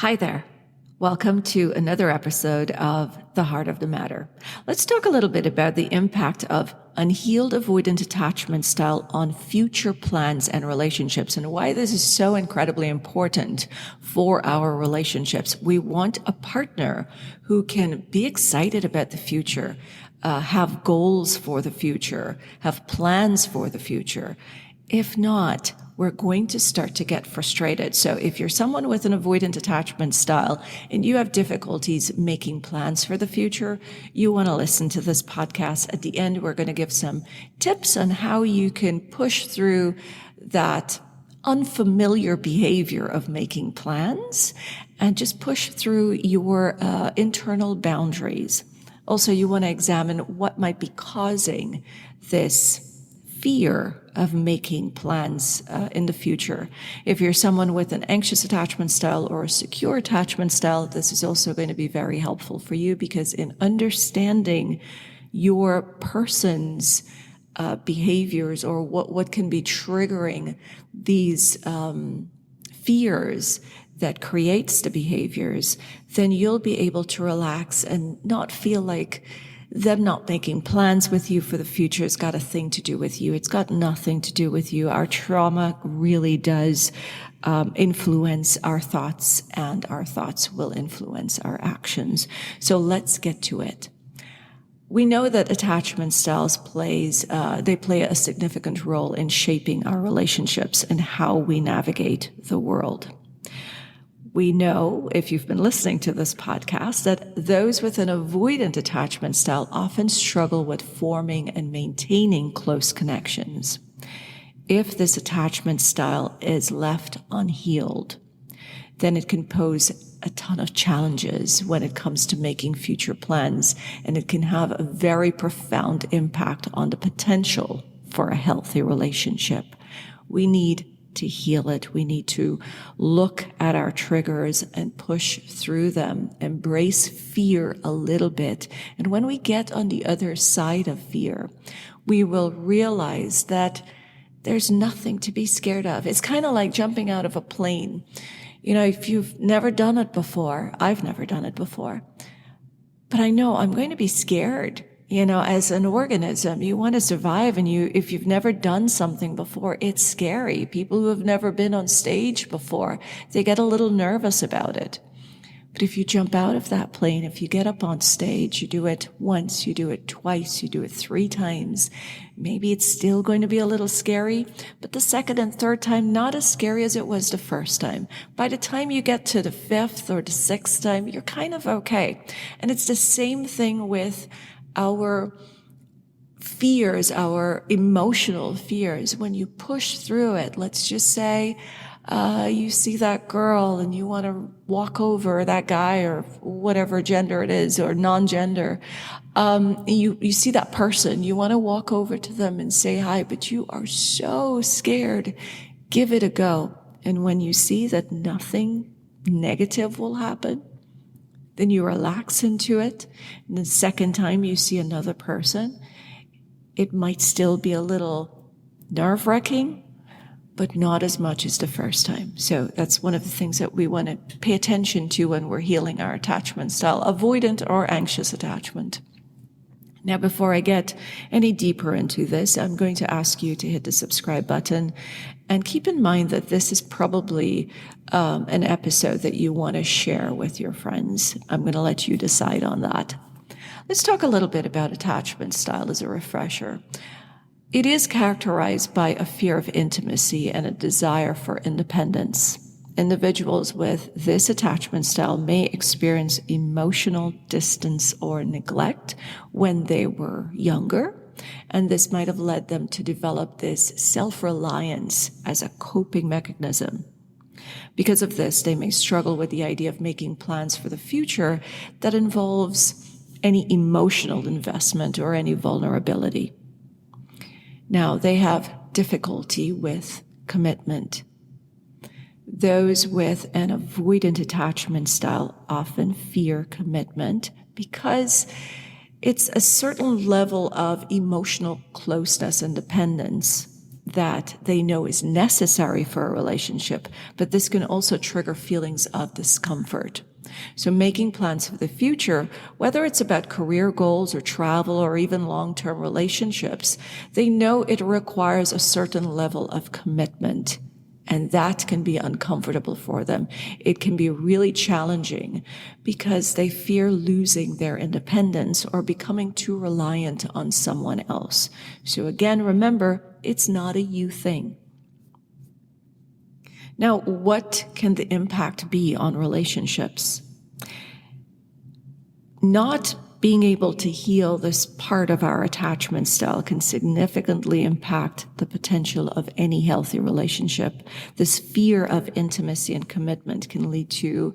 Hi there. Welcome to another episode of The Heart of the Matter. Let's talk a little bit about the impact of unhealed avoidant attachment style on future plans and relationships and why this is so incredibly important for our relationships. We want a partner who can be excited about the future, have goals for the future, have plans for the future. If not, we're going to start to get frustrated. So if you're someone with an avoidant attachment style and you have difficulties making plans for the future, you want to listen to this podcast. At the end, we're going to give some tips on how you can push through that unfamiliar behavior of making plans and just push through your internal boundaries. Also, you want to examine what might be causing this fear of making plans in the future. If you're someone with an anxious attachment style or a secure attachment style, this is also going to be very helpful for you because in understanding your person's behaviors or what can be triggering these fears that creates the behaviors, then you'll be able to relax and not feel like them not making plans with you for the future has got a thing to do with you. It's got nothing to do with you. Our trauma really does influence our thoughts, and our thoughts will influence our actions. So let's get to it. We know that attachment styles play a significant role in shaping our relationships and how we navigate the world. We know, if you've been listening to this podcast, that those with an avoidant attachment style often struggle with forming and maintaining close connections. If this attachment style is left unhealed, then it can pose a ton of challenges when it comes to making future plans, and it can have a very profound impact on the potential for a healthy relationship. We need to heal it. We need to look at our triggers and push through them, embrace fear a little bit. And when we get on the other side of fear, we will realize that there's nothing to be scared of. It's kind of like jumping out of a plane. You know, if you've never done it before, I've never done it before, but I know I'm going to be scared. You know, as an organism, you want to survive, and if you've never done something before, it's scary. People who have never been on stage before, they get a little nervous about it. But if you jump out of that plane, if you get up on stage, you do it once, you do it twice, you do it 3 times, maybe it's still going to be a little scary, but the second and third time, not as scary as it was the first time. By the time you get to the 5th or the 6th time, you're kind of okay. And it's the same thing with our fears, our emotional fears. When you push through it, let's just say you see that girl and you want to walk over that guy or whatever gender it is or non-gender. You see that person, you want to walk over to them and say hi, but you are so scared. Give it a go. And when you see that nothing negative will happen, then you relax into it. And the second time you see another person, it might still be a little nerve-wracking, but not as much as the first time. So that's one of the things that we want to pay attention to when we're healing our attachment style, avoidant or anxious attachment. Now, before I get any deeper into this, I'm going to ask you to hit the subscribe button and keep in mind that this is probably an episode that you want to share with your friends. I'm going to let you decide on that. Let's talk a little bit about attachment style as a refresher. It is characterized by a fear of intimacy and a desire for independence. Individuals with this attachment style may experience emotional distance or neglect when they were younger, and this might have led them to develop this self-reliance as a coping mechanism. Because of this, they may struggle with the idea of making plans for the future that involves any emotional investment or any vulnerability. Now, they have difficulty with commitment. Those with an avoidant attachment style often fear commitment because it's a certain level of emotional closeness and dependence that they know is necessary for a relationship, but this can also trigger feelings of discomfort. So making plans for the future, whether it's about career goals or travel or even long-term relationships, they know it requires a certain level of commitment. And that can be uncomfortable for them. It can be really challenging because they fear losing their independence or becoming too reliant on someone else. So again, remember, it's not a you thing. Now, what can the impact be on relationships? Not being able to heal this part of our attachment style can significantly impact the potential of any healthy relationship. This fear of intimacy and commitment can lead to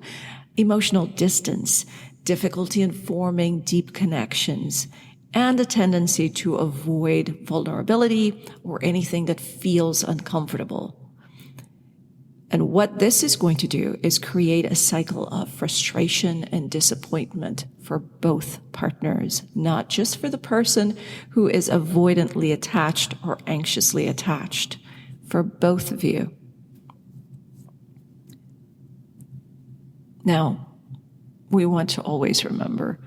emotional distance, difficulty in forming deep connections, and a tendency to avoid vulnerability or anything that feels uncomfortable. And what this is going to do is create a cycle of frustration and disappointment for both partners, not just for the person who is avoidantly attached or anxiously attached, for both of you. Now, we want to always remember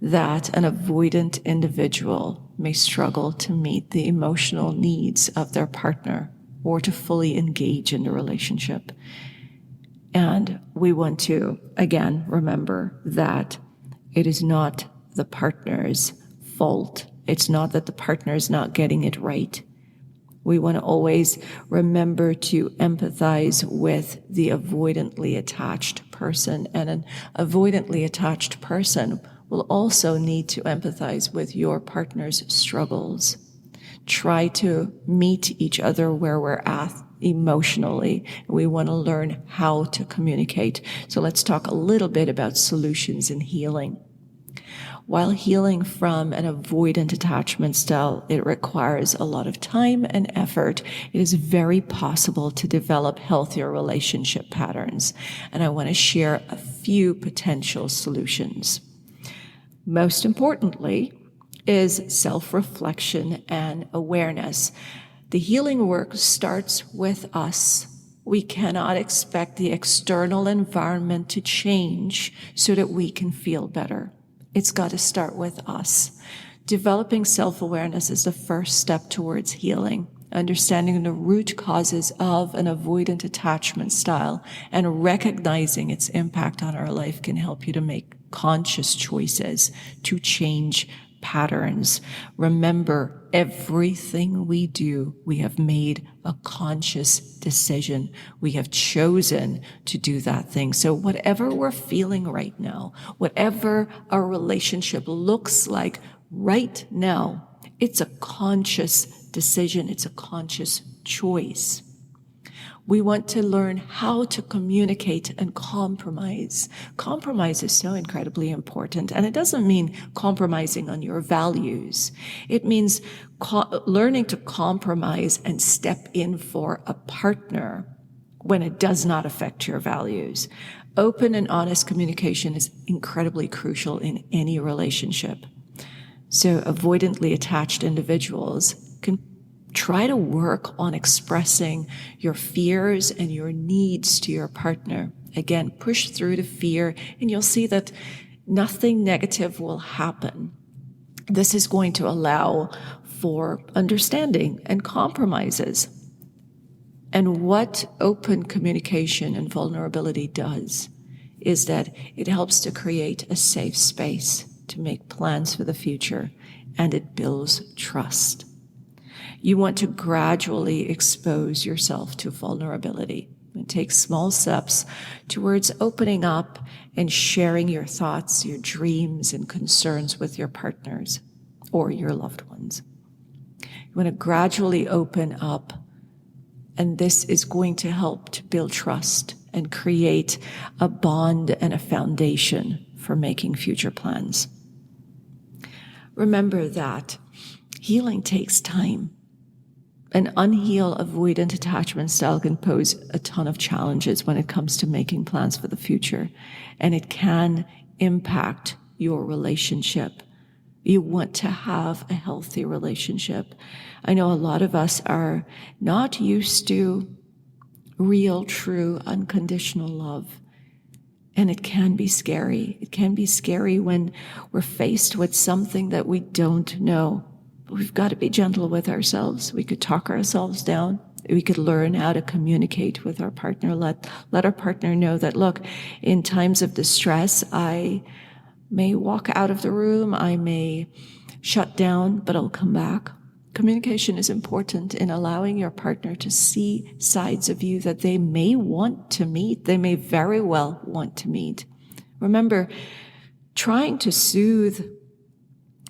that an avoidant individual may struggle to meet the emotional needs of their partner or to fully engage in the relationship. And we want to, again, remember that it is not the partner's fault. It's not that the partner is not getting it right. We want to always remember to empathize with the avoidantly attached person. And an avoidantly attached person will also need to empathize with your partner's struggles. Try to meet each other where we're at emotionally. We want to learn how to communicate. So let's talk a little bit about solutions in healing. While healing from an avoidant attachment style, it requires a lot of time and effort, it is very possible to develop healthier relationship patterns. And I want to share a few potential solutions. Most importantly, is self-reflection and awareness. The healing work starts with us. We cannot expect the external environment to change so that we can feel better. It's got to start with us. Developing self-awareness is the first step towards healing. Understanding the root causes of an avoidant attachment style and recognizing its impact on our life can help you to make conscious choices to change patterns. Remember, everything we do, we have made a conscious decision. We have chosen to do that thing. So whatever we're feeling right now, whatever our relationship looks like right now, it's a conscious decision. It's a conscious choice. We want to learn how to communicate and compromise. Compromise is so incredibly important, and it doesn't mean compromising on your values. It means learning to compromise and step in for a partner when it does not affect your values. Open and honest communication is incredibly crucial in any relationship. So avoidantly attached individuals can try to work on expressing your fears and your needs to your partner. Again, push through the fear and you'll see that nothing negative will happen. This is going to allow for understanding and compromises. And what open communication and vulnerability does is that it helps to create a safe space to make plans for the future, and it builds trust. You want to gradually expose yourself to vulnerability and take small steps towards opening up and sharing your thoughts, your dreams, and concerns with your partners or your loved ones. You want to gradually open up, and this is going to help to build trust and create a bond and a foundation for making future plans. Remember that healing takes time. An unhealed avoidant attachment style can pose a ton of challenges when it comes to making plans for the future, and it can impact your relationship. You want to have a healthy relationship. I know a lot of us are not used to real, true, unconditional love. And it can be scary. It can be scary when we're faced with something that we don't know. But we've got to be gentle with ourselves. We could talk ourselves down. We could learn how to communicate with our partner. Let our partner know that, look, in times of distress, I may walk out of the room, I may shut down, but I'll come back. Communication is important in allowing your partner to see sides of you that they may want to meet. They may very well want to meet. Remember, trying to soothe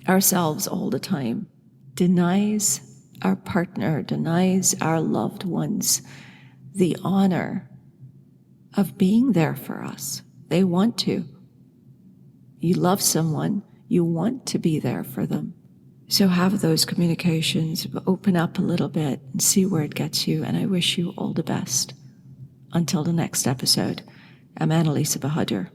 ourselves all the time denies our partner, denies our loved ones the honor of being there for us. They want to. You love someone, you want to be there for them. So have those communications, open up a little bit and see where it gets you. And I wish you all the best. Until the next episode, I'm Annalisa Bahadur.